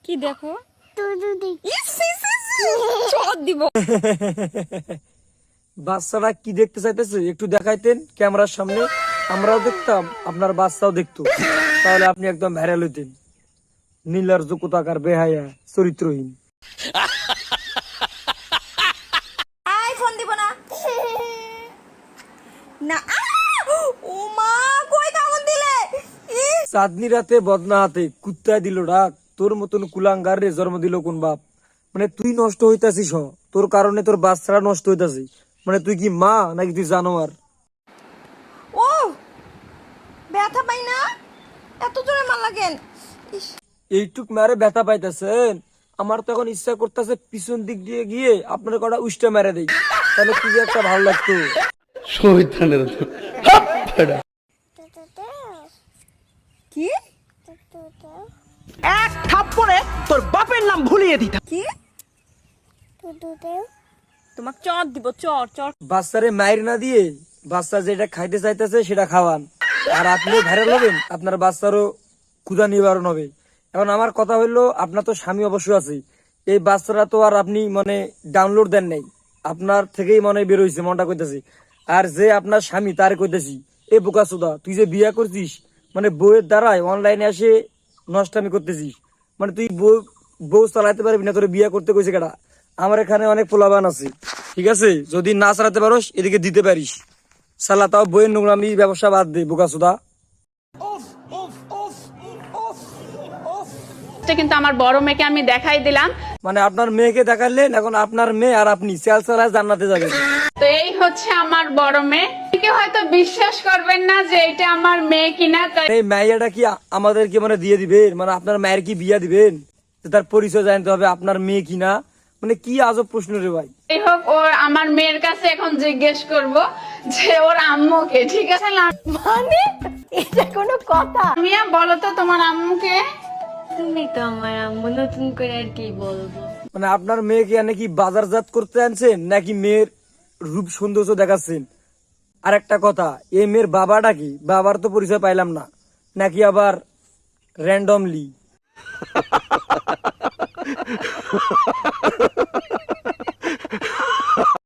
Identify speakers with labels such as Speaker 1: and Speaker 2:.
Speaker 1: কি দেখো?
Speaker 2: বাচ্চারা কি দেখতে চাইতেছে একটু দেখাইতেন ক্যামেরার সামনে, আমরাও দেখতাম আপনার বাচ্চাও দেখতো, তাহলে আপনি একদম ভাইরাল হইতেন। নীলার কোথাকার বেহায়া চরিত্রহীন।
Speaker 1: ফোন দিব না না। ও মা, কই কামড় দিলে?
Speaker 2: চাঁদনি রাতে বদনা হাতে কুত্তায় দিল ডাক, তোর মতন কুলাঙ্গার রে জন্ম দিল কোন বাপ? মানে তুই নষ্ট হইতাছিস, তোর কারণে তোর বাচ্চারা নষ্ট হইতাছে। মানে তুই কি মা নাকি তুই জানোয়ার?
Speaker 1: ও ব্যথা পাই না, এত জোরে মার লাগেন।
Speaker 2: এইটুক মারে ব্যথা পাইতেছেন, আমার তো এখন ইচ্ছা করতেছে পিছন দিক দিয়ে গিয়ে আপনার কটা উষ্টা মেরে দেই, তাহলে কি যে একটা ভালো লাগতো।
Speaker 1: কি
Speaker 3: এক থাপ্পড়ে তোর বাপের নাম ভুলিয়ে দিতা।
Speaker 1: কি তোমাক চর দিব, চর চর।
Speaker 2: বাচ্চারে মায়ের না দিয়ে বাচ্চা যেটা খাইতে চাইতেছে সেটা খাওয়ান, আর আপনি ভাইরাল হবেন, আপনার বাচ্চারও ক্ষুধা নিবারণ হবে। এখন আমার কথা হইলো, আপনার তো স্বামী অবশ্য আছে, এই বাচ্চারা তো আর আপনি মানে ডাউনলোড দেন নাই, আপনার থেকেই মনে বের হয়েছে, মনটা কইতেছি। আর যে আপনার স্বামী তার কইতেছি, এ বোকা সুদা, তুই যে বিয়া করছিস মানে বউয়ের দ্বারাই অনলাইনে এসে নষ্টামি করতেছিস, মানে তুই বউ চালাতে পারবি না, তোর বিয়া করতে কইছে কেডা? আমার এখানে অনেক পোলাবান আছে, ঠিক আছে, যদি না চালাতে পারোস এদিকে দিতে পারিস, সালা তাও বইয়ের নোংরামি ব্যবসা বাদ দে বোকা সুদা।
Speaker 4: কিন্তু আমার বড় মেয়েকে আমি দেখাই দিলাম।
Speaker 2: মানে আপনার মেয়েকে দেখালেন, এখন আপনার মেয়ে আর আপনি সেল চালায় জান্নাতে যাবেন।
Speaker 4: তো এই হচ্ছে আমার বড় মেয়ে। কেউ হয়তো বিশ্বাস করবেন না যে এটা আমার মেয়ে কিনা।
Speaker 2: এই মাইয়াটা কি আমাদেরকে মানে দিয়ে দিবেন? মানে আপনার মায়ের কি বিয়া দিবেন? তার পরিচয় জানতে হবে আপনার মেয়ে কিনা, মানে কি আজব প্রশ্ন রে ভাই।
Speaker 4: যাই হোক, ওর আমার মেয়ের কাছে এখন জিজ্ঞেস করব যে ওর আম্মুকে, ঠিক আছে?
Speaker 1: মানে এটা কোনো কথা?
Speaker 4: মিয়া বলো তো তোমার আম্মুকে।
Speaker 5: তুমি তো আমার আম্মু, নতুন করে আর কি বলবো।
Speaker 2: মানে আপনার মেয়েকে নাকি বাজারজাত করতে আনছেন নাকি মেয়ের রূপ সৌন্দর্য দেখাচ্ছেন? আর একটা কথা, এই মেয়ের বাবাটা কি? বাবার তো পরিচয় পাইলাম না, নাকি আবার র্যান্ডমলি?